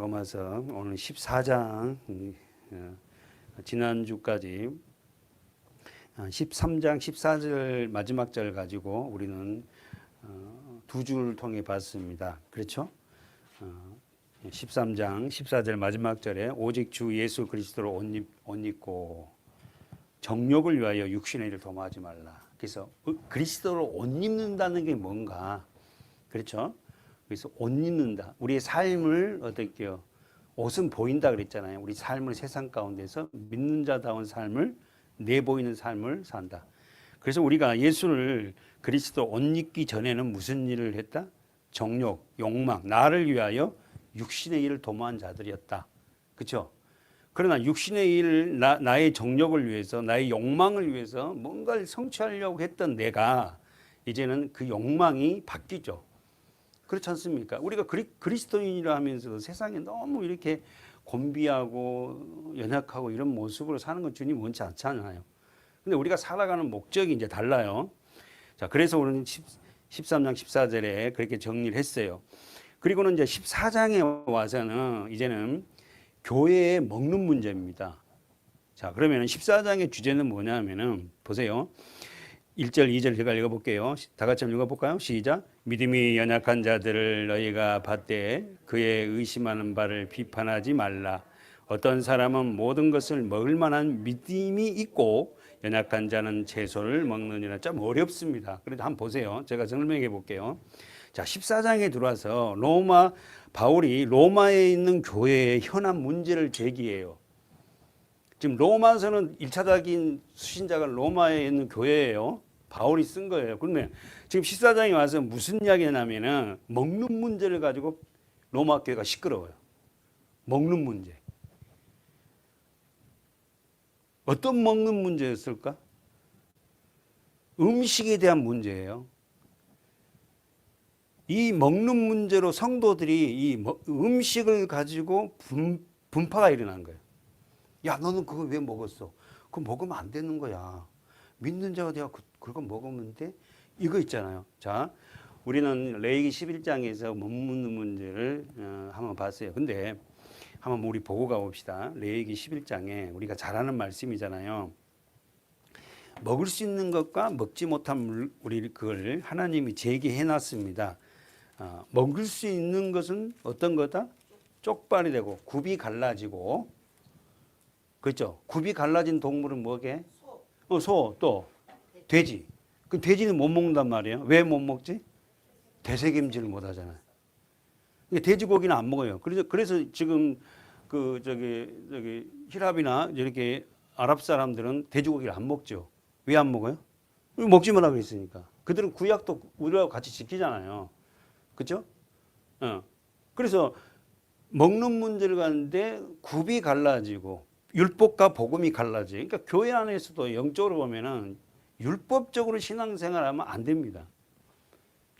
로마서 오늘 14장 지난주까지 13장 14절 마지막 절 가지고 우리는 두 줄 통해 봤습니다. 그렇죠? 13장 14절 마지막 절에 오직 주 예수 그리스도로 옷 입고 정욕을 위하여 육신의 일을 도모하지 말라. 그래서 그리스도로 옷 입는다는 게 뭔가? 그렇죠? 그래서 옷 입는다. 우리의 삶을 어떻게요? 옷은 보인다 그랬잖아요. 우리 삶을 세상 가운데서 믿는 자다운 삶을 내보이는 삶을 산다. 그래서 우리가 예수를 그리스도 옷 입기 전에는 무슨 일을 했다? 정욕, 욕망, 나를 위하여 육신의 일을 도모한 자들이었다. 그렇죠? 그러나 육신의 일, 나의 정욕을 위해서, 나의 욕망을 위해서 뭔가를 성취하려고 했던 내가 이제는 그 욕망이 바뀌죠. 그렇지 않습니까? 우리가 그리스도인이라 하면서도 세상에 너무 이렇게 곤비하고 연약하고 이런 모습으로 사는 건 주님 원치 않잖아요. 근데 우리가 살아가는 목적이 이제 달라요. 자, 그래서 우리는 13장 14절에 그렇게 정리를 했어요. 그리고는 이제 14장에 와서는 이제는 교회에 먹는 문제입니다. 자, 그러면 14장의 주제는 뭐냐면은 보세요. 1절, 2절 제가 읽어볼게요. 다 같이 한번 읽어볼까요? 시작. 믿음이 연약한 자들을 너희가 받되 그의 의심하는 바를 비판하지 말라. 어떤 사람은 모든 것을 먹을 만한 믿음이 있고 연약한 자는 채소를 먹느니라. 좀 어렵습니다. 그래도 한번 보세요. 제가 설명해 볼게요. 자, 14장에 들어와서 바울이 로마에 있는 교회의 현안 문제를 제기해요. 지금 로마서는 1차적인 수신자가 로마에 있는 교회예요. 바울이 쓴 거예요. 그런데 지금 14장에 와서 무슨 이야기냐면은 먹는 문제를 가지고 로마 교회가 시끄러워요. 먹는 문제. 어떤 먹는 문제였을까? 음식에 대한 문제예요. 이 먹는 문제로 성도들이 이 음식을 가지고 분파가 일어난 거예요. 야, 너는 그거 왜 먹었어? 그거 먹으면 안 되는 거야. 믿는 자가 되어 그거 먹으면 돼? 이거 있잖아요. 자, 우리는 레위기 11장에서 먹는 문제를 한번 봤어요. 근데 한번 우리 보고 가봅시다. 레위기 11장에 우리가 잘 아는 말씀이잖아요. 먹을 수 있는 것과 먹지 못한 우리 그걸 하나님이 제기해 놨습니다. 먹을 수 있는 것은 어떤 거다? 쪽발이 되고 굽이 갈라지고, 그렇죠? 굽이 갈라진 동물은 뭐게? 소, 또 돼지. 그 돼지는 못 먹는단 말이에요. 왜 못 먹지? 대세김질을 못 하잖아요. 돼지고기는 안 먹어요. 그래서 지금 저기 히랍이나 이렇게 아랍 사람들은 돼지고기를 안 먹죠. 왜 안 먹어요? 먹지 말라고 했으니까. 그들은 구약도 우리하고 같이 지키잖아요. 그렇죠? 그래서 먹는 문제를 가는데 굽이 갈라지고 율법과 복음이 갈라져. 그러니까 교회 안에서도 영적으로 보면은 율법적으로 신앙생활하면 안 됩니다.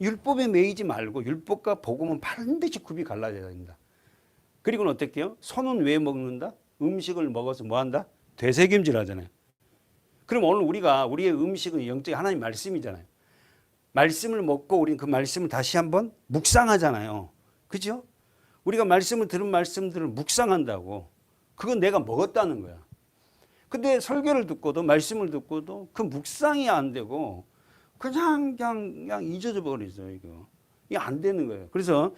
율법에 매이지 말고 율법과 복음은 반드시 굽이 갈라져야 된다. 그리고는 어떻게 해요? 손은 왜 먹는다? 음식을 먹어서 뭐 한다? 되새김질 하잖아요. 그럼 오늘 우리의 음식은 영적인 하나님 말씀이잖아요. 말씀을 먹고 우리는 그 말씀을 다시 한번 묵상하잖아요. 그죠? 우리가 들은 말씀들을 묵상한다고. 그건 내가 먹었다는 거야. 근데 설교를 듣고도 말씀을 듣고도 그 묵상이 안 되고 그냥 잊어져 버리죠. 이게 안 되는 거예요. 그래서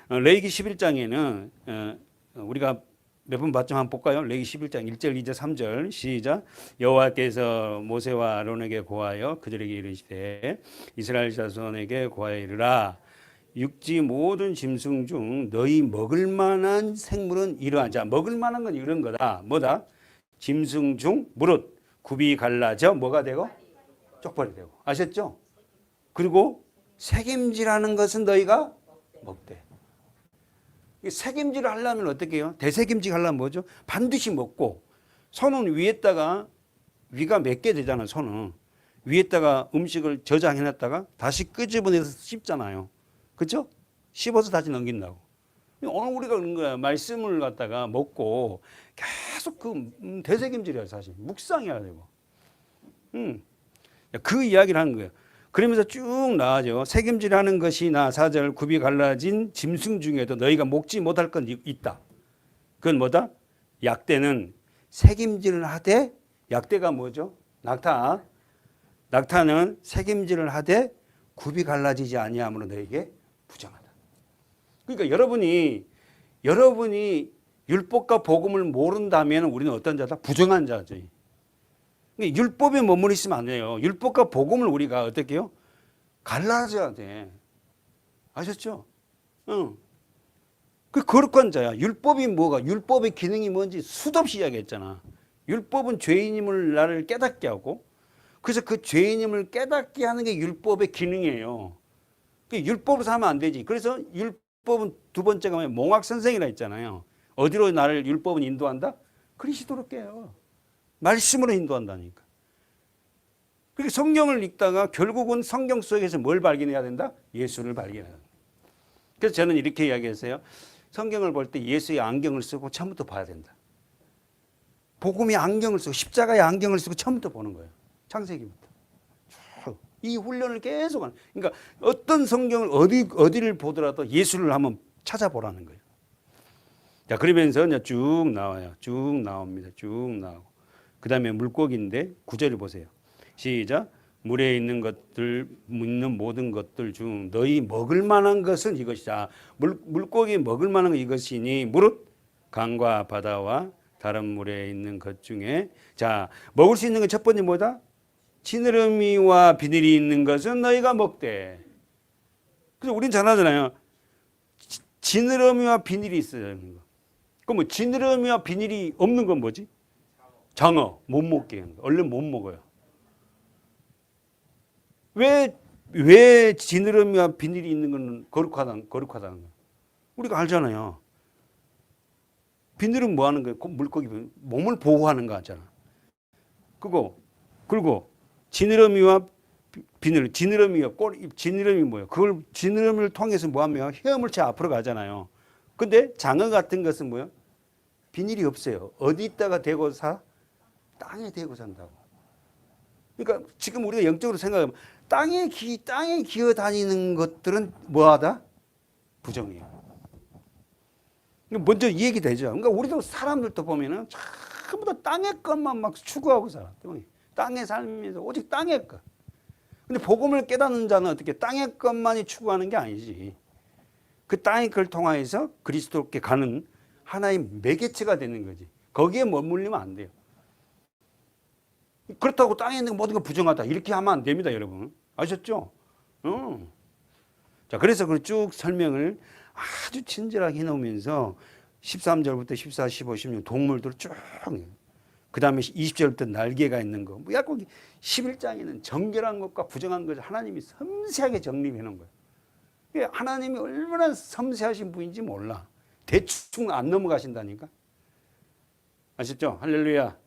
레위기 11장에는 우리가 몇 번 봤죠? 한번 볼까요? 레위기 11장 1절, 2절, 3절 시작. 여호와께서 모세와 아론에게 고하여 그들에게 이르시되 이스라엘 자손에게 고하여 이르라. 육지 모든 짐승 중 너희 먹을 만한 생물은 이러한. 자, 먹을 만한 건 이런 거다. 뭐다? 짐승 중 무릇 굽이 갈라져 뭐가 되고 쪽발이 되고. 아셨죠? 그리고 새김질하는 것은 너희가 먹되. 새김질을 하려면 어떻게 해요? 대새김질 하려면 뭐죠? 반드시 먹고 손은 위가 맺게 되잖아요. 손은 위에다가 음식을 저장해놨다가 다시 끄집어내서 씹잖아요. 그렇죠? 씹어서 다시 넘긴다고. 오늘 우리가 그런 거야. 말씀을 갖다가 먹고 계속 대새김질이야. 사실 묵상해야 되고. 그 이야기를 하는 거예요. 그러면서 쭉 나아져. 새김질하는 것이나 4절 굽이 갈라진 짐승 중에도 너희가 먹지 못할 건 있다. 그건 뭐다? 약대는 색임질을 하되, 약대가 뭐죠? 낙타. 낙타는 색임질을 하되 굽이 갈라지지 아니하므로 너에게 부정하다. 그러니까 여러분이 율법과 복음을 모른다면 우리는 어떤 자다? 부정한 자죠. 그러니까 율법에 머무르 있으면 안 돼요. 율법과 복음을 우리가 어떻게 해요? 갈라져야 돼. 아셨죠? 응. 그 거룩한 자야. 율법이 뭐가? 율법의 기능이 뭔지 수도 없이 이야기했잖아. 율법은 죄인임을 나를 깨닫게 하고, 그래서 그 죄인임을 깨닫게 하는 게 율법의 기능이에요. 율법으로 살면 안 되지. 그래서 율법은 두 번째가 뭐예요? 몽학 선생이라 했잖아요. 어디로 나를 율법은 인도한다? 그리스도로 깨요. 말씀으로 인도한다니까. 그렇게 성경을 읽다가 결국은 성경 속에서 뭘 발견해야 된다? 예수를 발견해야 된다. 그래서 저는 이렇게 이야기했어요. 성경을 볼 때 예수의 안경을 쓰고 처음부터 봐야 된다. 복음의 안경을 쓰고 십자가의 안경을 쓰고 처음부터 보는 거예요. 창세기부터. 이 훈련을 계속 하는. 그러니까 어떤 성경을 어디를 보더라도 예수를 한번 찾아보라는 거예요. 자, 그러면서 이제 쭉 나와요. 쭉 나옵니다. 쭉 나오고. 그 다음에 물고기인데 9절을 보세요. 시작. 물에 있는 것들, 있는 모든 것들 중 너희 먹을 만한 것은 이것이다. 물고기 먹을 만한 것 이것이니 무릇 강과 바다와 다른 물에 있는 것 중에 자, 먹을 수 있는 건 첫 번째 뭐다? 지느러미와 비늘이 있는 것은 너희가 먹되. 그래서 우린 잘 하잖아요. 지느러미와 비늘이 있어야 하는 거. 그럼 뭐 지느러미와 비늘이 없는 건 뭐지? 장어. 못 먹게 하는 거. 얼른 못 먹어요. 왜 지느러미와 비늘이 있는 건 거룩하다는 거야? 우리가 알잖아요. 비늘은 뭐 하는 거예요? 물고기 몸을 보호하는 거 같잖아. 그리고 지느러미와 비늘, 지느러미 뭐예요? 그걸 지느러미를 통해서 뭐 하면 헤엄을쳐 앞으로 가잖아요. 근데 장어 같은 것은 뭐예요? 비늘이 없어요. 어디 있다가 대고 사? 땅에 대고 산다고. 그러니까 지금 우리가 영적으로 생각하면 땅에 기어 다니는 것들은 뭐하다? 부정이에요. 먼저 이 얘기 되죠. 그러니까 우리도 사람들도 보면은 전부 다 땅의 것만 막 추구하고 살아. 땅에 살면서 오직 땅의 것. 근데 복음을 깨닫는 자는 어떻게 땅의 것만이 추구하는 게 아니지. 그 땅의 걸 통하여서 그리스도께 가는 하나의 매개체가 되는 거지. 거기에 머물리면 안 돼요. 그렇다고 땅에 있는 모든 거 부정하다. 이렇게 하면 안 됩니다, 여러분. 아셨죠? 자, 그래서 그 쭉 설명을 아주 친절하게 해놓으면서 13절부터 14, 15, 16 동물들 쭉. 그 다음에 20절부터 날개가 있는 거. 뭐 약간 11장에는 정결한 것과 부정한 것을 하나님이 섬세하게 정립해 놓은 거예요. 하나님이 얼마나 섬세하신 분인지 몰라. 대충 안 넘어가신다니까. 아셨죠? 할렐루야.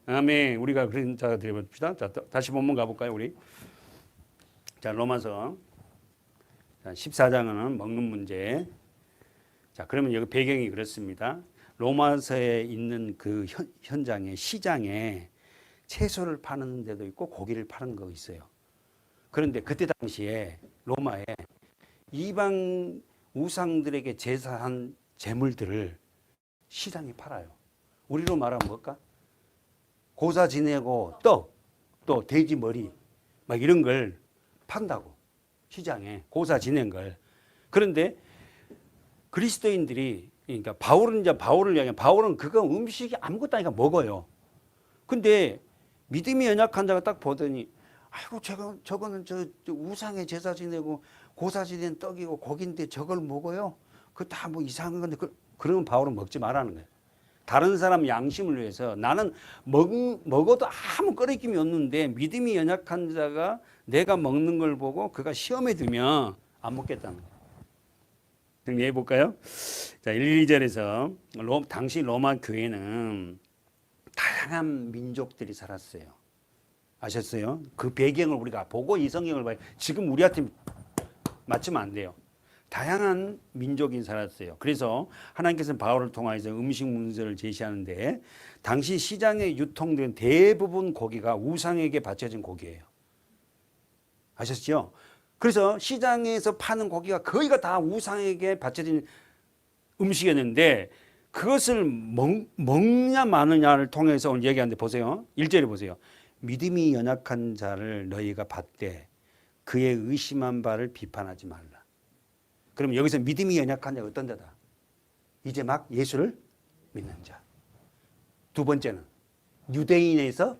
아멘. 우리가 그런 자가 되어봅시다. 자, 다시 본문 가볼까요, 우리? 자, 로마서 14장은 먹는 문제. 자, 그러면 여기 배경이 그렇습니다. 로마서에 있는 그 현장에, 시장에 채소를 파는 데도 있고 고기를 파는 거 있어요. 그런데 그때 당시에 로마에 이방 우상들에게 제사한 제물들을 시장에 팔아요. 우리로 말하면 뭘까? 고사 지내고 떡, 또 돼지 머리, 막 이런 걸 판다고. 시장에 고사 지낸 걸. 그런데 그리스도인들이, 그러니까 바울을 이야기하면 바울은 그거 음식이 아무것도 아니까 먹어요. 근데 믿음이 연약한 자가 딱 보더니 아이고 저거는 저 우상에 제사 지내고 고사 지낸 떡이고 고기인데 저걸 먹어요? 그거 다 뭐 이상한 건데 그러면 바울은 먹지 말라는 거예요. 다른 사람 양심을 위해서 나는 먹어도 아무 꺼리낌이 없는데 믿음이 연약한 자가 내가 먹는 걸 보고 그가 시험에 들면 안 먹겠다는 거예요. 정리해 볼까요? 자, 1, 2절에서 당시 로마 교회는 다양한 민족들이 살았어요. 아셨어요? 그 배경을 우리가 보고 이 성경을 봐요. 지금 우리한테 맞추면 안 돼요. 다양한 민족이 살았어요. 그래서 하나님께서는 바울을 통해서 음식 문제를 제시하는데 당시 시장에 유통된 대부분 고기가 우상에게 바쳐진 고기예요. 아셨죠? 그래서 시장에서 파는 고기가 거의가 다 우상에게 바쳐진 음식이었는데 그것을 먹냐 마느냐를 통해서 오늘 얘기하는데 보세요. 1절에 보세요. 믿음이 연약한 자를 너희가 받되 그의 의심한 바를 비판하지 말라. 그럼 여기서 믿음이 연약한 자가 어떤 자다? 이제 막 예수를 믿는 자. 두 번째는 유대인에서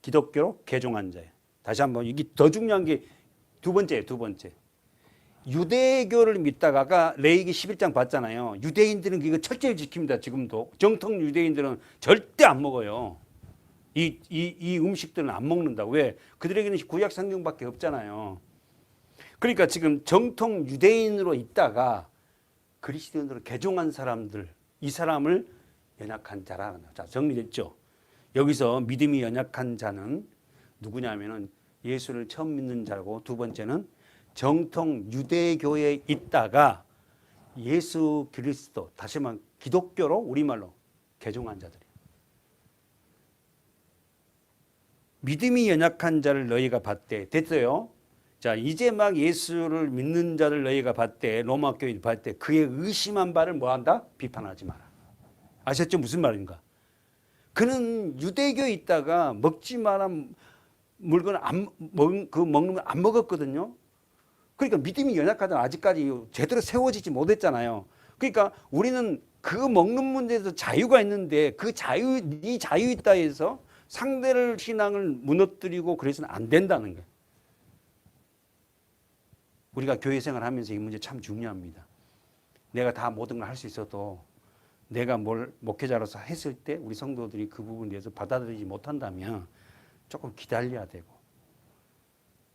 기독교로 개종한 자예요. 다시 한번 이게 더 중요한 게 두 번째예요. 두 번째. 유대교를 믿다가 아까 레위기 11장 봤잖아요. 유대인들은 이거 철저히 지킵니다. 지금도. 정통 유대인들은 절대 안 먹어요. 이 음식들은 안 먹는다. 왜? 그들에게는 구약 성경밖에 없잖아요. 그러니까 지금 정통 유대인으로 있다가 그리스도인으로 개종한 사람들, 이 사람을 연약한 자라는 거죠. 자, 정리됐죠? 여기서 믿음이 연약한 자는 누구냐면은 예수를 처음 믿는 자고, 두 번째는 정통 유대교에 있다가 예수 그리스도, 다시 말하면 기독교로 우리말로 개종한 자들이에요. 믿음이 연약한 자를 너희가 받되, 됐어요? 자, 이제 막 예수를 믿는 자를 너희가 받되, 로마 교인 받되 그의 의심한 바를 뭐한다? 비판하지 마라. 아셨죠? 무슨 말인가? 그는 유대교에 있다가 먹지 마라 물건을 먹는 걸 안 먹었거든요. 그러니까 믿음이 연약하다 아직까지 제대로 세워지지 못했잖아요. 그러니까 우리는 그 먹는 문제에서 자유가 있는데 그 자유, 네 자유 있다 해서 상대를 신앙을 무너뜨리고 그래서는 안 된다는 거예요. 우리가 교회 생활하면서 이 문제 참 중요합니다. 내가 다 모든 걸 할 수 있어도 내가 뭘 목회자로서 했을 때 우리 성도들이 그 부분에 대해서 받아들이지 못한다면 조금 기다려야 되고,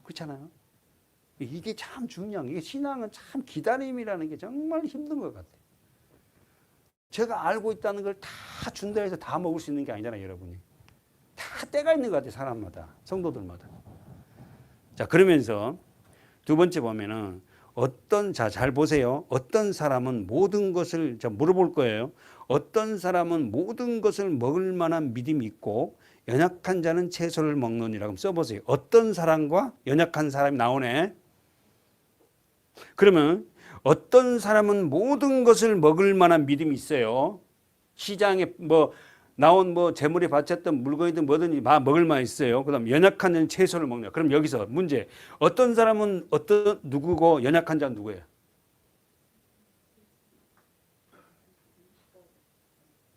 그렇잖아요. 이게 참 중요한 게, 신앙은 참 기다림이라는 게 정말 힘든 것 같아요. 제가 알고 있다는 걸 다 준다 해서 다 먹을 수 있는 게 아니잖아요, 여러분이. 다 때가 있는 것 같아요, 사람마다, 성도들마다. 자, 그러면서 두 번째 보면은 잘 보세요. 어떤 사람은 모든 것을, 물어볼 거예요. 어떤 사람은 모든 것을 먹을 만한 믿음이 있고 연약한 자는 채소를 먹느니라고 써보세요. 어떤 사람과 연약한 사람이 나오네. 그러면 어떤 사람은 모든 것을 먹을 만한 믿음이 있어요. 시장에 나온 재물에 바쳤던 물건이든 뭐든지 다 먹을 만 있어요. 그다음 연약한 자는 채소를 먹냐. 그럼 여기서 문제. 어떤 사람은 누구고 연약한 자는 누구예요?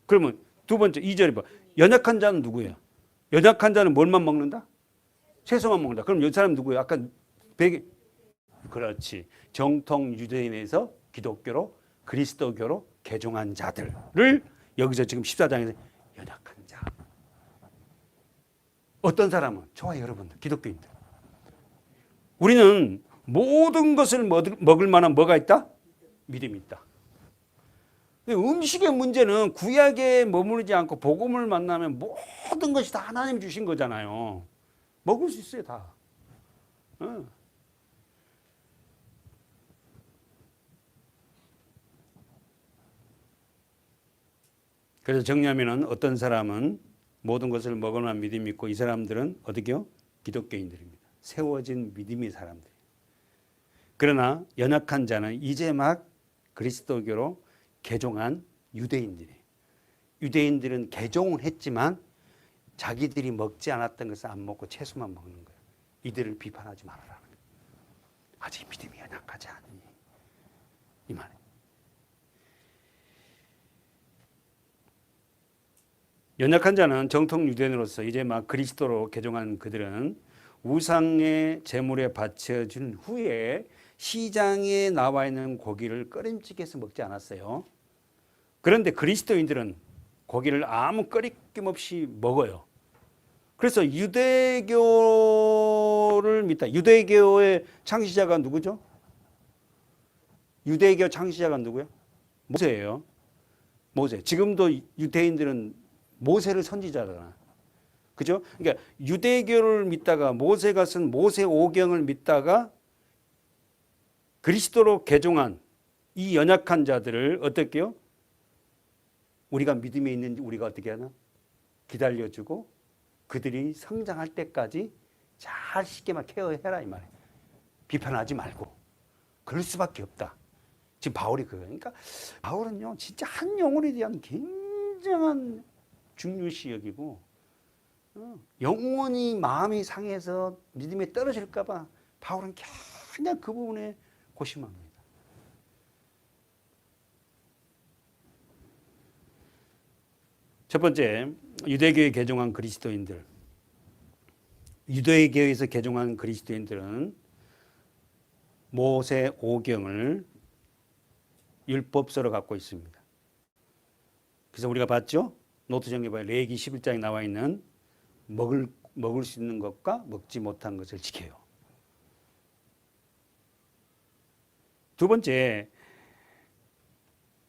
그러면 두 번째 2절에 봐. 연약한 자는 누구예요? 연약한 자는 뭘만 먹는다? 채소만 먹는다. 그럼 이 사람 누구예요? 아까 그렇지. 정통 유대인에서 기독교로 그리스도교로 개종한 자들을 여기서 지금 14장에서 연약한 자. 어떤 사람은 저와 여러분들 기독교인들. 우리는 모든 것을 먹을 만한 뭐가 있다? 믿음이 있다. 음식의 문제는 구약에 머무르지 않고 복음을 만나면 모든 것이 다 하나님 주신 거잖아요. 먹을 수 있어요, 다. 그래서 정리하면은 어떤 사람은 모든 것을 먹을 만한 믿음이 있고, 이 사람들은 어떻게요? 기독교인들입니다. 세워진 믿음의 사람들. 그러나 연약한 자는 이제 막 그리스도교로 개종한 유대인들이에요. 유대인들은 개종을 했지만 자기들이 먹지 않았던 것을 안 먹고 채소만 먹는 거예요. 이들을 비판하지 말아라. 아직 믿음이 연약하지 않으니. 이 말이에요. 연약한 자는 정통 유대인으로서 이제 막 그리스도로 개종한 그들은 우상의 제물에 바쳐준 후에 시장에 나와 있는 고기를 꺼림칙해서 먹지 않았어요. 그런데 그리스도인들은 고기를 아무 꺼리낌 없이 먹어요. 그래서 유대교를 믿다. 유대교의 창시자가 누구죠? 유대교 창시자가 누구예요? 모세예요. 모세. 지금도 유대인들은 모세를 선지자잖아. 그죠? 그러니까 유대교를 믿다가 모세가 쓴 모세 오경을 믿다가 그리스도로 개종한 이 연약한 자들을 어떻게요? 우리가 믿음에 있는지 우리가 어떻게 하나? 기다려주고 그들이 성장할 때까지 잘 쉽게만 케어해라 이 말이에요. 비판하지 말고. 그럴 수밖에 없다. 지금 바울이 그거예요. 그러니까 바울은요, 진짜 한 영혼에 대한 굉장한 중요시 여기고, 영원히 마음이 상해서 믿음에 떨어질까봐 바울은 그냥 그 부분에 고심한 겁니다. 첫 번째, 유대교에 개종한 그리스도인들. 유대교에서 개종한 그리스도인들은 모세 오경을 율법서로 갖고 있습니다. 그래서 우리가 봤죠? 노트정리에 봐요. 레위기 11장에 나와 있는 먹을 수 있는 것과 먹지 못한 것을 지켜요. 두 번째,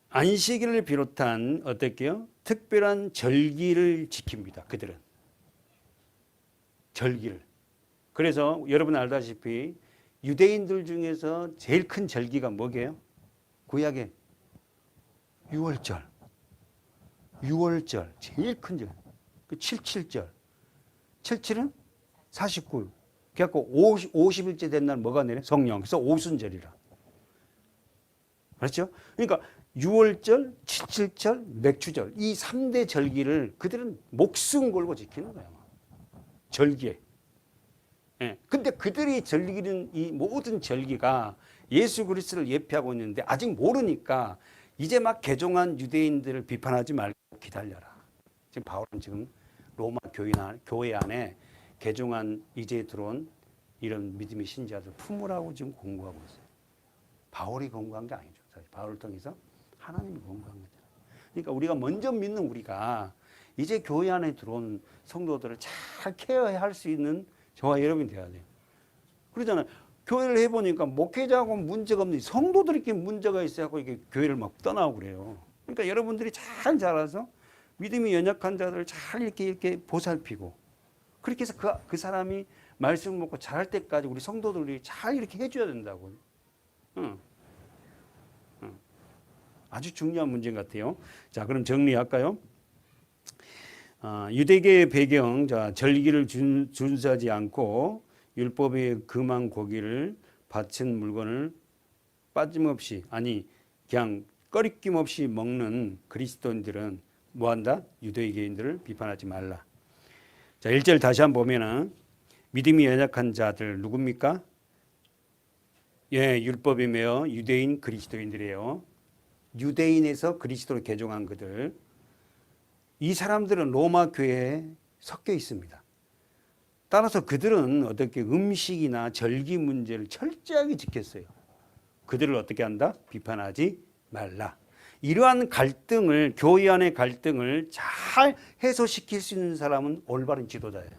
안식일을 비롯한 어떻게요? 특별한 절기를 지킵니다. 그들은 절기를. 그래서 여러분 알다시피 유대인들 중에서 제일 큰 절기가 뭐게요? 구약의 유월절 제일 큰 절. 그 77절. 77은 49일. 그래갖고 50일째 된 날 뭐가 내려? 성령. 그래서 오순절이라. 그렇죠? 그러니까 6월절, 77절, 맥주절 이 3대 절기를 그들은 목숨 걸고 지키는 거야. 절기에. 예. 근데 그들이 즐기는 이 모든 절기가 예수 그리스도를 예표하고 있는데 아직 모르니까 이제 막 개종한 유대인들을 비판하지 말고 기다려라. 지금 바울은 지금 로마 교회 안에 개종한 이제 들어온 이런 믿음의 신자들 품으라고 지금 공부하고 있어요. 바울이 공부한 게 아니죠. 사실 바울을 통해서 하나님이 공부한 거잖아요. 그러니까 우리가 먼저 믿는 우리가 이제 교회 안에 들어온 성도들을 잘 케어할 수 있는 저와 여러분이 돼야 돼요. 그러잖아요. 교회를 해보니까 목회자하고 문제가 없는데 성도들끼리 문제가 있어서 이게 교회를 막 떠나고 그래요. 그러니까 여러분들이 잘 자라서 믿음이 연약한 자들을 잘 이렇게 보살피고 그렇게 해서 그 사람이 말씀을 먹고 자랄 때까지 우리 성도들이 잘 이렇게 해줘야 된다고. 아주 중요한 문제인 것 같아요. 자, 그럼 정리할까요? 유대계의 배경, 자, 절기를 준수하지 않고 율법에 금한 고기를 바친 물건을 빠짐없이, 아니 그냥 꺼리낌 없이 먹는 그리스도인들은 뭐한다? 유대계인들을 비판하지 말라. 자, 1절 다시 한번 보면은 믿음이 연약한 자들 누굽니까? 예, 율법에 매여 유대인 그리스도인들이에요. 유대인에서 그리스도로 개종한 그들. 이 사람들은 로마 교회에 섞여 있습니다. 따라서 그들은 어떻게 음식이나 절기 문제를 철저하게 지켰어요. 그들을 어떻게 한다? 비판하지 말라. 이러한 갈등을, 교회 안의 갈등을 잘 해소시킬 수 있는 사람은 올바른 지도자예요.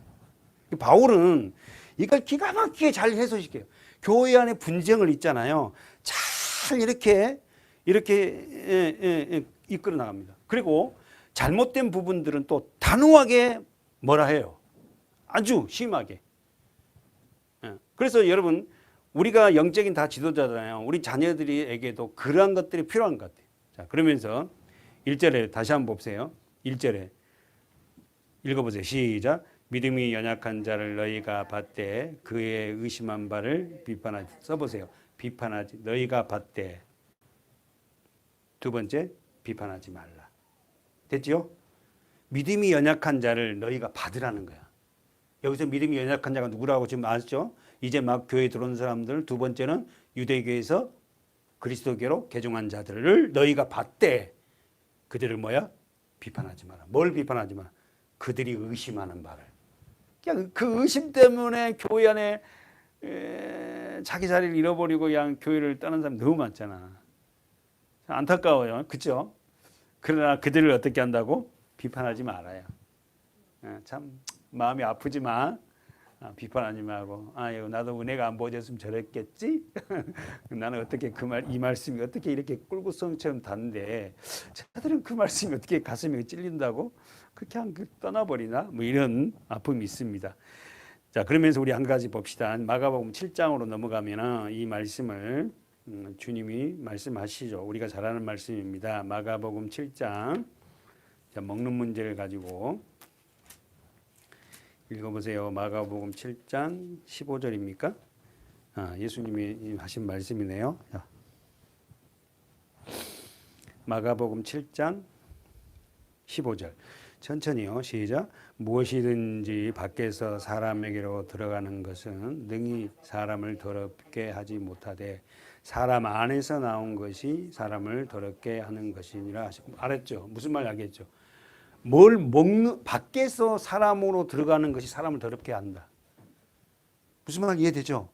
바울은 이걸 기가 막히게 잘 해소시켜요. 교회 안에 분쟁을 있잖아요. 잘 이렇게 이끌어 나갑니다. 그리고 잘못된 부분들은 또 단호하게 뭐라 해요. 아주 심하게. 그래서 여러분 우리가 영적인 다 지도자잖아요. 우리 자녀들에게도 그러한 것들이 필요한 것 같아요. 자, 그러면서 1절에 다시 한번 보세요. 1절에 읽어보세요. 시작. 믿음이 연약한 자를 너희가 받되 그의 의심한 바를 비판하지. 써보세요. 비판하지. 너희가 받되. 두 번째, 비판하지 말라. 됐죠? 믿음이 연약한 자를 너희가 받으라는 거야. 여기서 믿음이 연약한 자가 누구라고 지금 아시죠? 이제 막 교회에 들어온 사람들. 두 번째는 유대교에서 그리스도교로 개종한 자들을 너희가 받되 그들을 뭐야? 비판하지 마라. 뭘 비판하지 마라? 그들이 의심하는 바를. 그냥 그 의심 때문에 교회 안에 자기 자리를 잃어버리고 그냥 교회를 떠난 사람 너무 많잖아. 안타까워요. 그렇죠? 그러나 그들을 어떻게 한다고? 비판하지 말아요. 참 마음이 아프지만 비판하지 말고 아유 나도 은혜가 안 보여줬으면 저랬겠지? 나는 어떻게 이 말씀이 어떻게 이렇게 꿀구성처럼 닿는데 저들은 그 말씀이 어떻게 가슴에 찔린다고 그냥 떠나버리나? 뭐 이런 아픔이 있습니다. 자, 그러면서 우리 한 가지 봅시다. 마가복음 7장으로 넘어가면은 이 말씀을 주님이 말씀하시죠. 우리가 잘 아는 말씀입니다. 마가복음 7장. 자, 먹는 문제를 가지고 읽어보세요. 마가복음 7장 15절입니까? 예수님이 하신 말씀이네요. 자. 마가복음 7장 15절. 천천히요. 시작. 무엇이든지 밖에서 사람에게로 들어가는 것은 능히 사람을 더럽게 하지 못하되 사람 안에서 나온 것이 사람을 더럽게 하는 것이니라. 알았죠? 무슨 말 알겠죠? 뭘 먹는 밖에서 사람으로 들어가는 것이 사람을 더럽게 한다. 무슨 말 이해되죠?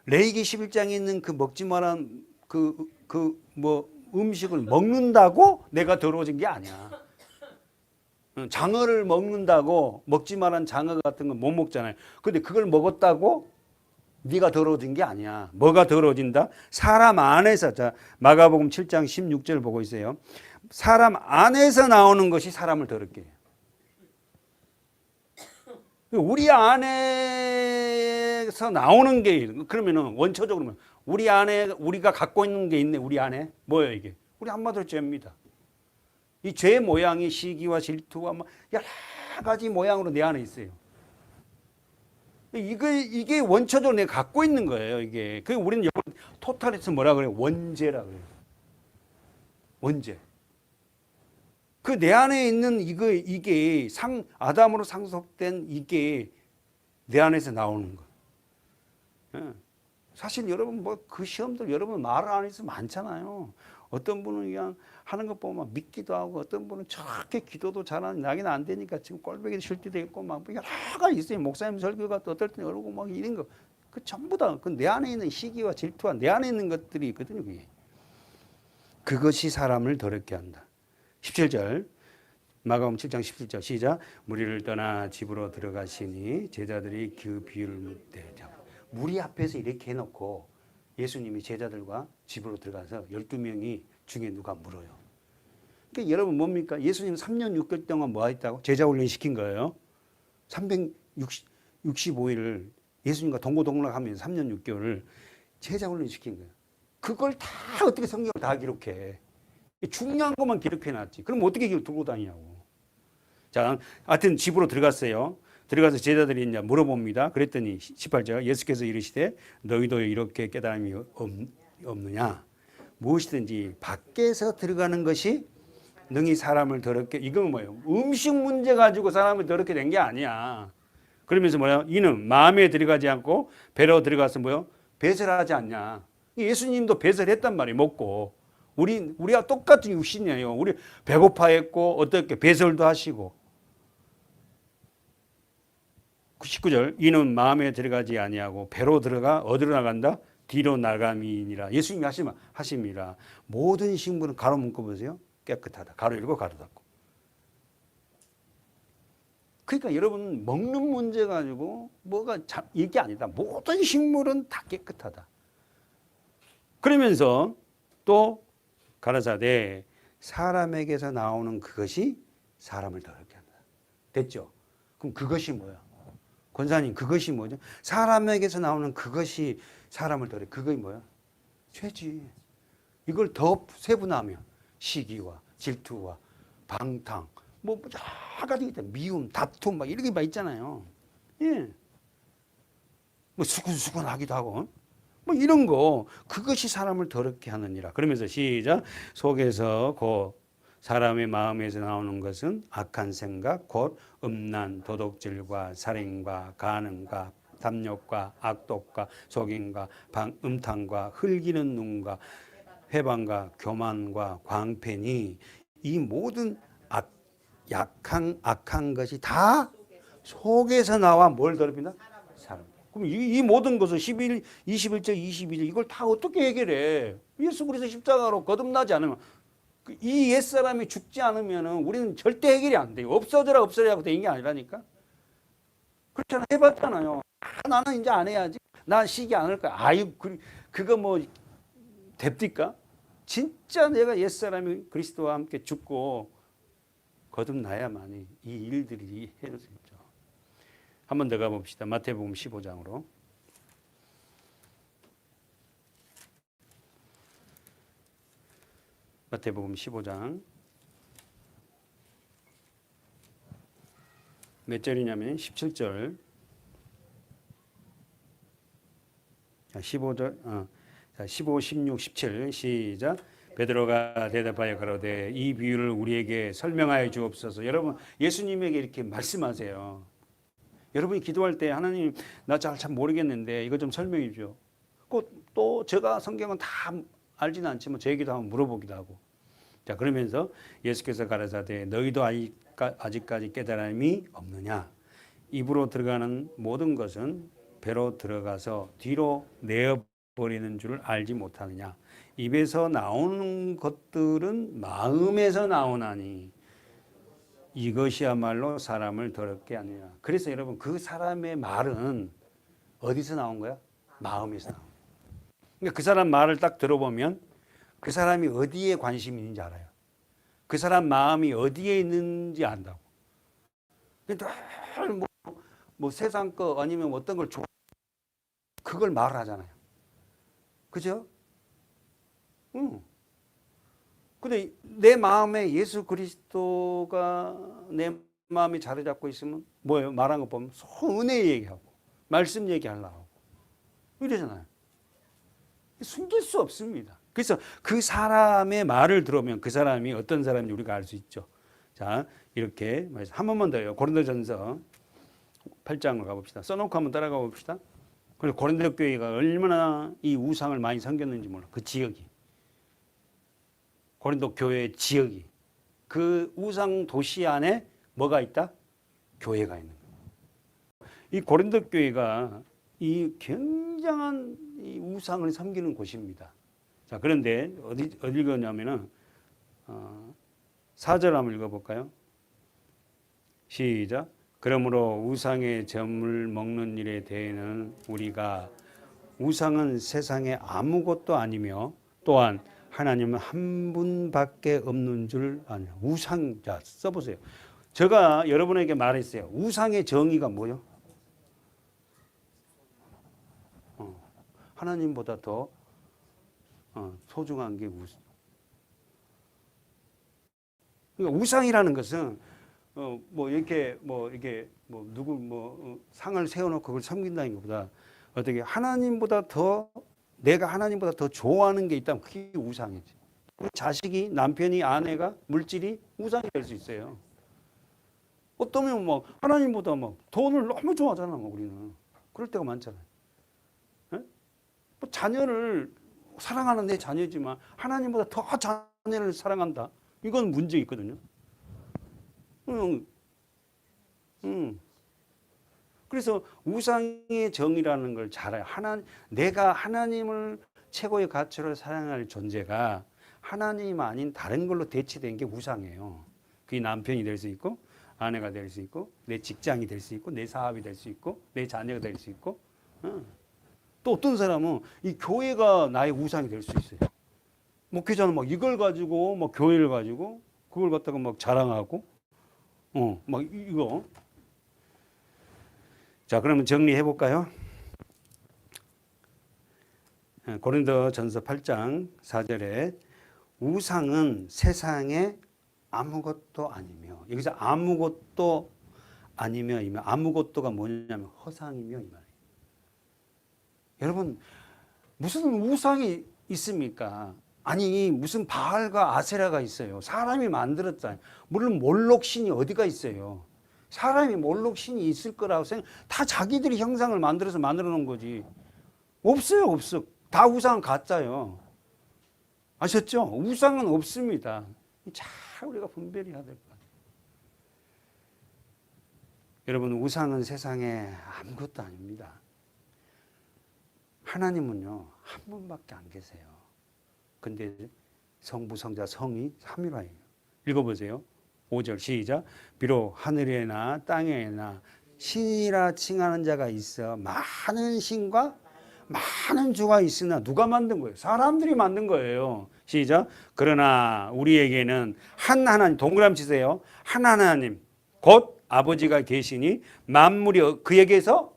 레위기 11장에 있는 그 먹지 말란 음식을 먹는다고 내가 더러워진 게 아니야. 장어를 먹는다고 먹지 말란 장어 같은 건 못 먹잖아요. 근데 그걸 먹었다고 네가 더러워진 게 아니야. 뭐가 더러워진다? 사람 안에서. 자, 마가복음 7장 16절 보고 있어요. 사람 안에서 나오는 것이 사람을 더럽게 해요. 우리 안에서 나오는 게, 그러면은 원초적으로 우리 안에 우리가 갖고 있는 게 있네. 우리 안에 뭐예요 이게? 우리 한마디로 죄입니다. 이 죄의 모양이 시기와 질투와 뭐 여러 가지 모양으로 내 안에 있어요. 이게 원초적으로 내가 갖고 있는 거예요. 이게. 그 우리는 토탈에서 뭐라 그래요? 원죄라 그래요. 원죄. 그 내 안에 있는 이게 아담으로 상속된 이게 내 안에서 나오는 거. 사실 여러분 뭐 그 시험들 여러분 말 안 해서 많잖아요. 어떤 분은 그냥 하는 것 보면 믿기도 하고 어떤 분은 저렇게 기도도 잘하는 나긴 안 되니까 지금 꼴보기 쉴 때도 있고 막 여러 가지 있어요. 목사님 설교가 또 어떨 때는 어려고 막 이런 거. 그 전부 다 그 내 안에 있는 시기와 질투와 내 안에 있는 것들이 있거든요. 그게. 그것이 사람을 더럽게 한다. 17절 마가복음 7장 17절 시작. 무리를 떠나 집으로 들어가시니 제자들이 그 비유를 묻되. 무리 앞에서 이렇게 해놓고 예수님이 제자들과 집으로 들어가서 12명이 중에 누가 물어요. 그러니까 여러분 뭡니까? 예수님 3년 6개월 동안 뭐 했다고? 제자 훈련 시킨 거예요. 365일을 예수님과 동고동락하면서 3년 6개월을 제자 훈련 시킨 거예요. 그걸 다 어떻게 성경을 다 기록해. 중요한 것만 기록해놨지. 그럼 어떻게 들고 다니냐고. 자, 하여튼 집으로 들어갔어요. 들어가서 제자들이 이제 물어봅니다. 그랬더니 18절 예수께서 이르시되 너희도 이렇게 깨달음이 없느냐. 무엇이든지 밖에서 들어가는 것이 능히 사람을 더럽게. 이건 뭐예요? 음식 문제 가지고 사람을 더럽게 된 게 아니야. 그러면서 뭐야? 이는 마음에 들어가지 않고 배로 들어가서 뭐요? 배설하지 않냐. 예수님도 배설했단 말이에요. 먹고. 우리와 똑같은 육신이에요. 우리 배고파했고 어떻게 배설도 하시고. 19절 이는 마음에 들어가지 아니하고 배로 들어가 어디로 나간다? 뒤로 나감이니라. 예수님이 하심이라. 모든 식물은 가로 묶어 보세요. 깨끗하다. 가로 열고 가로 닫고. 그러니까 여러분 먹는 문제 가지고 뭐가 이게 아니다. 모든 식물은 다 깨끗하다. 그러면서 또 가라사대 사람에게서 나오는 그것이 사람을 더럽게 한다. 됐죠? 그럼 그것이 뭐야? 권사님 그것이 뭐죠? 사람에게서 나오는 그것이 사람을 더럽게. 그것이 뭐야? 죄지. 이걸 더 세분화하면 시기와 질투와 방탕 뭐 여러 가지 있다. 미움, 다툼 막 이렇게 막 있잖아요. 예. 뭐 수근수근하기도 하고 뭐 이런 거 그것이 사람을 더럽게 하느니라. 그러면서 시작. 속에서 곧 사람의 마음에서 나오는 것은 악한 생각, 곧 음란, 도둑질과 살인과 간음과 탐욕과 악독과 속임과 음탕과 흘기는 눈과 회방과 교만과 광패니 이 모든 악한 것이 다 속에서 나와 뭘 더럽힌다? 사람. 그럼 이 모든 것을 21절, 22절 이걸 다 어떻게 해결해? 예수 그리스도 십자가로 거듭나지 않으면 이 옛사람이 죽지 않으면 우리는 절대 해결이 안 돼요. 없어져라 하고 된 게 아니라니까. 그렇잖아. 해봤잖아요. 나는 이제 안 해야지. 난 쉬지 않을 거야. 아유, 그거 뭐 됩니까? 진짜 내가 옛사람이 그리스도와 함께 죽고 거듭나야만이 이 일들이 해결될 수 있죠. 한 번 더 가봅시다. 마태복음 15장으로. 마태복음 15장 몇 절이냐면 17절 15절 15, 16, 17 시작. 베드로가 대답하여 가로되 이 비유를 우리에게 설명하여 주옵소서. 여러분 예수님에게 이렇게 말씀하세요. 여러분이 기도할 때 하나님 나 잘 모르겠는데 이거 좀 설명해 주죠. 또 제가 성경은 다 알지는 않지만 저에게도 한번 물어보기도 하고. 자 그러면서 예수께서 가라사대 너희도 아직까지 깨달음이 없느냐. 입으로 들어가는 모든 것은 배로 들어가서 뒤로 내어버리는 줄 알지 못하느냐. 입에서 나오는 것들은 마음에서 나오나니 이것이야말로 사람을 더럽게 하느냐. 그래서 여러분 그 사람의 말은 어디서 나온 거야? 마음에서 나온 거야. 그러니까 그 사람 말을 딱 들어보면 그 사람이 어디에 관심이 있는지 알아요. 그 사람 마음이 어디에 있는지 안다고. 뭐 세상 거 아니면 어떤 걸 그걸 말하잖아요. 그죠? 응. 근데 내 마음에 예수 그리스도가 내 마음에 자리 잡고 있으면 뭐예요? 말한 거 보면 은혜 얘기하고 말씀 얘기하려고 이러잖아요. 숨길 수 없습니다. 그래서 그 사람의 말을 들으면 그 사람이 어떤 사람인지 우리가 알 수 있죠. 자, 이렇게 한 번만 더요. 고린도전서 8장으로 가봅시다. 써놓고 한번 따라가 봅시다. 그리고 고린도 교회가 얼마나 이 우상을 많이 섬겼는지 몰라. 그 지역이. 고린도 교회의 지역이. 그 우상 도시 안에 뭐가 있다? 교회가 있는 거예요. 이 고린도 교회가 이 굉장한 이 우상을 섬기는 곳입니다. 자, 그런데 어디 읽었냐면은 4절 한번 읽어볼까요? 시작. 그러므로 우상의 점을 먹는 일에 대해는 우리가 우상은 세상에 아무것도 아니며 또한 하나님은 한 분밖에 없는 줄 아냐. 우상, 자 써보세요. 제가 여러분에게 말했어요. 우상의 정의가 뭐요? 하나님보다 더 소중한 게 우상. 그러니까 우상이라는 것은 누구 상을 세워놓고 그걸 섬긴다는 것보다 어떻게 하나님보다 더 내가 하나님보다 더 좋아하는 게 있다면 그게 우상이지. 자식이, 남편이, 아내가, 물질이 우상이 될 수 있어요. 어떠면 하나님보다 돈을 너무 좋아하잖아, 우리는. 그럴 때가 많잖아요. 자녀를 사랑하는 내 자녀지만 하나님보다 더 자녀를 사랑한다. 이건 문제 있거든요. 그래서 우상의 정의라는 걸 잘 알아요. 내가 하나님을 최고의 가치로 사랑할 존재가 하나님 아닌 다른 걸로 대체된 게 우상이에요. 그게 남편이 될 수 있고 아내가 될 수 있고 내 직장이 될 수 있고 내 사업이 될 수 있고 내 자녀가 될 수 있고 또 어떤 사람은 이 교회가 나의 우상이 될 수 있어요. 목회자는 이걸 가지고 교회를 가지고 그걸 갖다가 자랑하고 이거. 자, 그러면 정리해 볼까요? 고린도전서 8장 4절에 우상은 세상에 아무것도 아니며, 여기서 아무것도 아니며 이면 아무것도가 뭐냐면 허상이며 이 말이에요. 여러분 무슨 우상이 있습니까? 아니 무슨 바알과 아세라가 있어요. 사람이 만들었잖아요. 물론 몰록신이 어디가 있어요. 사람이 몰록신이 있을 거라고 다 자기들이 형상을 만들어 놓은 거지. 없어요, 없어. 다 우상은 가짜요. 아셨죠? 우상은 없습니다. 잘 우리가 분별해야 될 것 같아요. 여러분 우상은 세상에 아무것도 아닙니다. 하나님은요 한 분밖에 안 계세요. 근데 성부, 성자, 성이 삼위라예요. 읽어보세요. 5절 시작. 비록 하늘에나 땅에나 신이라 칭하는 자가 있어 많은 신과 많은 주가 있으나 누가 만든 거예요? 사람들이 만든 거예요. 시작. 그러나 우리에게는 한 하나님, 동그라미 치세요. 한 하나님 곧 아버지가 계시니 만물이 그에게서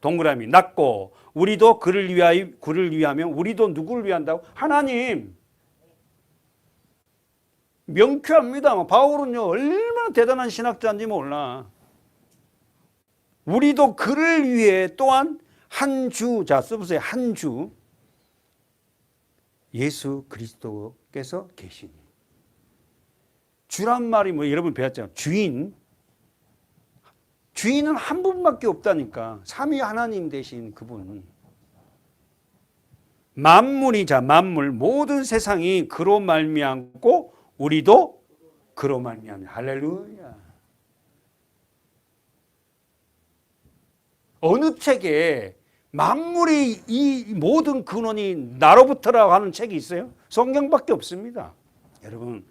동그라미 낳고 우리도 그를 위하면 우리도 누구를 위한다고? 하나님. 명쾌합니다. 바울은요 얼마나 대단한 신학자인지 몰라. 우리도 그를 위해 또한 한 주, 자 써보세요. 한 주 예수 그리스도 그래서 계시니. 주란 말이 뭐 여러분 배웠잖아요. 주인. 주인은 한 분밖에 없다니까. 삼위 하나님 되신 그분. 만물이자 만물 모든 세상이 그로 말미암고 우리도 그로 말미암아. 할렐루야. 어느 책에 만물이 이 모든 근원이 나로부터라고 하는 책이 있어요? 성경밖에 없습니다. 여러분,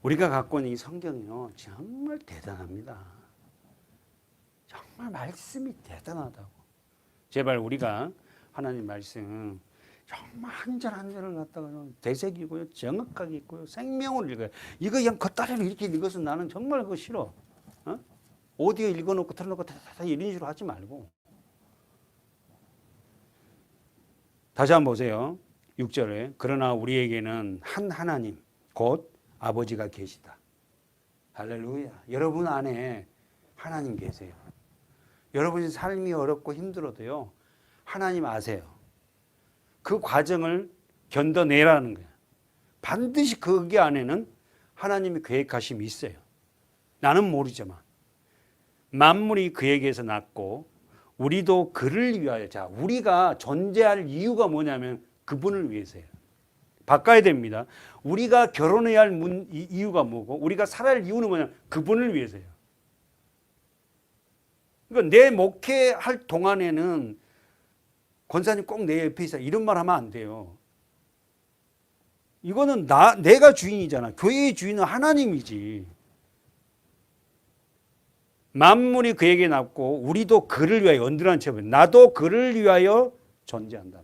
우리가 갖고 있는 이 성경이요, 정말 대단합니다. 정말 말씀이 대단하다고. 제발 우리가 하나님 말씀 정말 한 절 한 절을 갖다가 되새기고요, 정확하게 있고요, 생명으로 읽어요. 이거 그냥 겉다리로 이렇게 읽어서 나는 정말 그거 싫어. 오디오 읽어놓고 틀어놓고 다다다 이런 식으로 하지 말고. 다시 한번 보세요. 6절에 그러나 우리에게는 한 하나님 곧 아버지가 계시다. 할렐루야. 여러분 안에 하나님 계세요. 여러분이 삶이 어렵고 힘들어도요, 하나님 아세요. 그 과정을 견뎌내라는 거예요. 반드시 거기 안에는 하나님의 계획하심이 있어요. 나는 모르지만 만물이 그에게서 났고 우리도 그를 위하여. 자, 우리가 존재할 이유가 뭐냐면 그분을 위해서예요. 바꿔야 됩니다. 우리가 결혼해야 할 이유가 뭐고 우리가 살아야 할 이유는 뭐냐면 그분을 위해서예요. 그러니까 내 목회할 동안에는 권사님 꼭 내 옆에 있어 이런 말 하면 안 돼요. 이거는 내가 주인이잖아. 교회의 주인은 하나님이지. 만물이 그에게 났고 우리도 그를 위하여. 언제라는 책은 나도 그를 위하여 존재한다.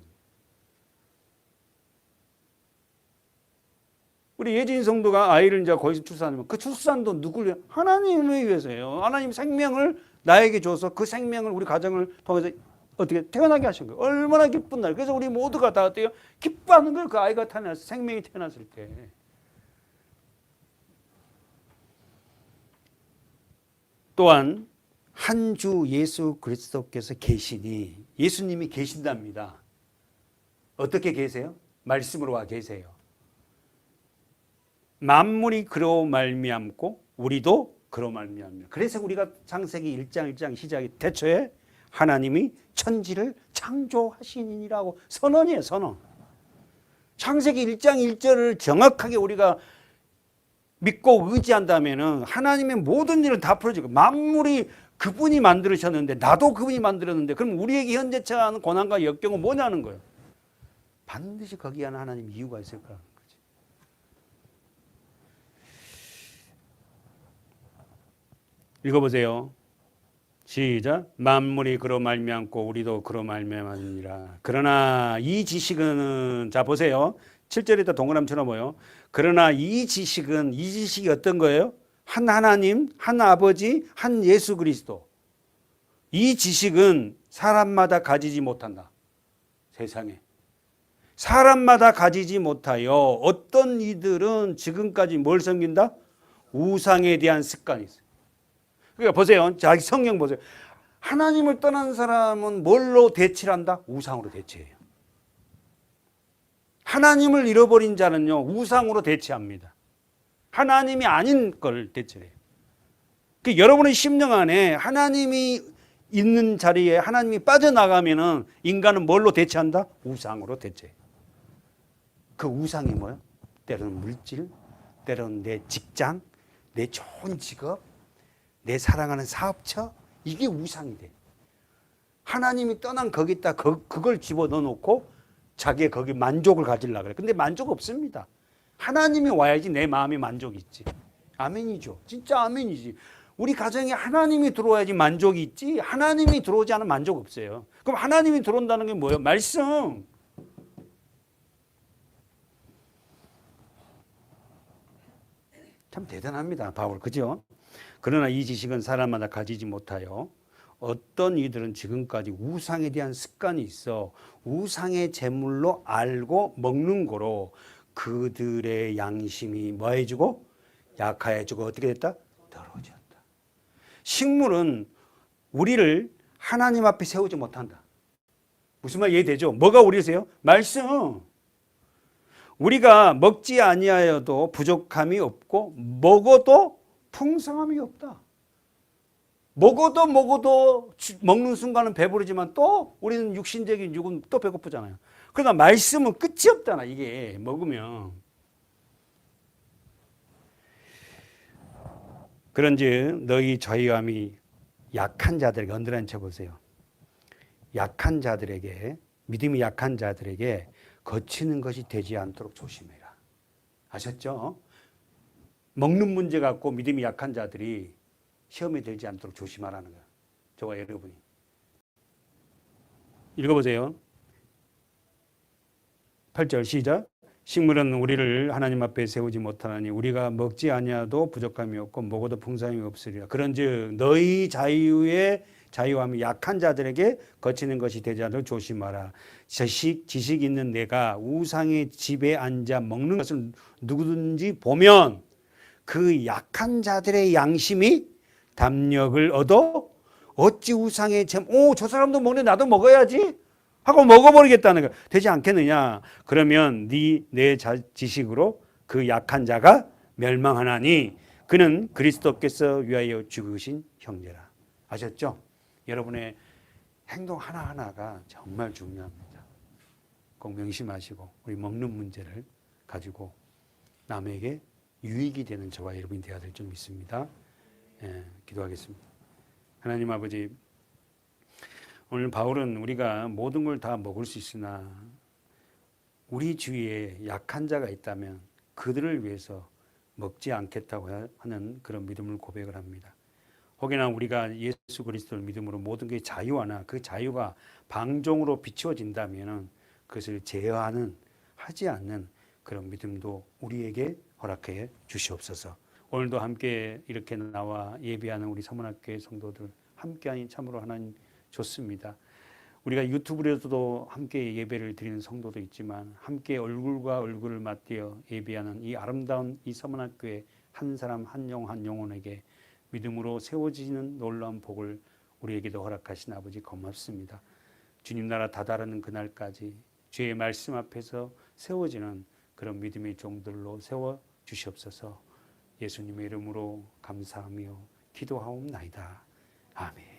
우리 예진 성도가 아이를 이제 거기서 출산하면 그 출산도 누구를 위해? 하나님을 위해서예요. 하나님 생명을 나에게 줘서 그 생명을 우리 가정을 통해서 어떻게 태어나게 하신 거예요. 얼마나 기쁜 날. 그래서 우리 모두가 다 어때요? 기뻐하는 거예요. 그 아이가 태어났을 때, 생명이 태어났을 때. 또한 한 주 예수 그리스도께서 계시니, 예수님이 계신답니다. 어떻게 계세요? 말씀으로 와 계세요. 만물이 그로 말미암고 우리도 그로 말미암며. 그래서 우리가 창세기 1장 시작이 태초에 하나님이 천지를 창조하시니라고 선언이에요. 선언. 창세기 1장 1절을 정확하게 우리가 믿고 의지한다면 하나님의 모든 일을 다 풀어지고, 만물이 그분이 만들으셨는데 나도 그분이 만들었는데 그럼 우리에게 현재 처하는 고난과 역경은 뭐냐는 거예요. 반드시 거기 안에 하나님 이유가 있을 거라는 거지. 읽어보세요. 시작. 만물이 그로 말미암고 우리도 그로 말미암으니라. 그러나 이 지식은, 자 보세요. 7절에다 동그라미 쳐놓아요. 그러나 이 지식이 어떤 거예요? 한 하나님, 한 아버지, 한 예수 그리스도. 이 지식은 사람마다 가지지 못한다. 세상에. 사람마다 가지지 못하여 어떤 이들은 지금까지 뭘 섬긴다? 우상에 대한 습관이 있어요. 그러니까 보세요. 자기 성경 보세요. 하나님을 떠난 사람은 뭘로 대치를 한다? 우상으로 대치해요. 하나님을 잃어버린 자는요, 우상으로 대치합니다. 하나님이 아닌 걸 대체해요. 그 여러분의 심령 안에 하나님이 있는 자리에 하나님이 빠져나가면은 인간은 뭘로 대체한다? 우상으로 대체해요. 그 우상이 뭐예요? 때로는 물질, 때로는 내 직장, 내 좋은 직업, 내 사랑하는 사업처, 이게 우상이 돼. 하나님이 떠난 거기다 그걸 집어넣어 놓고 자기의 거기 만족을 가지려고 그래. 근데 만족 없습니다. 하나님이 와야지 내 마음에 만족이 있지. 아멘이죠. 진짜 아멘이지. 우리 가정에 하나님이 들어와야지 만족이 있지. 하나님이 들어오지 않으면 만족 없어요. 그럼 하나님이 들어온다는 게 뭐예요? 말씀. 참 대단합니다, 바울. 그죠? 그러나 이 지식은 사람마다 가지지 못하여 어떤 이들은 지금까지 우상에 대한 습관이 있어 우상의 제물로 알고 먹는 거로 그들의 양심이 뭐해지고 약해지고 어떻게 됐다? 더러워졌다. 식물은 우리를 하나님 앞에 세우지 못한다. 무슨 말 이해되죠? 뭐가 우리를 세요? 말씀. 우리가 먹지 아니하여도 부족함이 없고 먹어도 풍성함이 없다. 먹어도 먹는 순간은 배부르지만 또 우리는 육신적인 육은 또 배고프잖아요. 그러나 말씀은 끝이 없잖아. 이게 먹으면. 그런즉 너희 자유함이 약한 자들에게, 언더라인 쳐보세요. 약한 자들에게, 믿음이 약한 자들에게 거치는 것이 되지 않도록 조심해라. 아셨죠? 먹는 문제 갖고 믿음이 약한 자들이 시험에 들지 않도록 조심하라는 거야. 저와 여러분이. 읽어보세요. 8절 시작. 식물은 우리를 하나님 앞에 세우지 못하나니 우리가 먹지 아니하도 부족함이 없고 먹어도 풍성함이 없으리라. 그런즉 너희 자유의 자유함이 약한 자들에게 거치는 것이 되지 않도록 조심하라. 지식 있는 내가 우상의 집에 앉아 먹는 것을 누구든지 보면 그 약한 자들의 양심이 담력을 얻어 어찌 우상의 저 사람도 먹네 나도 먹어야지 하고 먹어버리겠다는 거 되지 않겠느냐. 그러면 내 지식으로 그 약한 자가 멸망하나니 그는 그리스도께서 위하여 죽으신 형제라. 아셨죠? 여러분의 행동 하나하나가 정말 중요합니다. 꼭 명심하시고 우리 먹는 문제를 가지고 남에게 유익이 되는 저와 여러분이 되어야 될 줄 믿습니다. 기도하겠습니다. 하나님 아버지, 오늘 바울은 우리가 모든 걸 다 먹을 수 있으나 우리 주위에 약한 자가 있다면 그들을 위해서 먹지 않겠다고 하는 그런 믿음을 고백을 합니다. 혹여나 우리가 예수 그리스도를 믿음으로 모든 게 자유하나 그 자유가 방종으로 비추어진다면 그것을 제어하는 하지 않는 그런 믿음도 우리에게 허락해 주시옵소서. 오늘도 함께 이렇게 나와 예배하는 우리 서문학교의 성도들 함께하니 참으로 하나님 좋습니다. 우리가 유튜브로도 함께 예배를 드리는 성도도 있지만 함께 얼굴과 얼굴을 맞대어 예배하는 이 아름다운 이 서문학교의 한 사람 한 영 한 영혼에게 믿음으로 세워지는 놀라운 복을 우리에게도 허락하신 아버지 고맙습니다. 주님 나라 다다르는 그날까지 주의 말씀 앞에서 세워지는 그런 믿음의 종들로 세워 주시옵소서. 예수님의 이름으로 감사하며 기도하옵나이다. 아멘.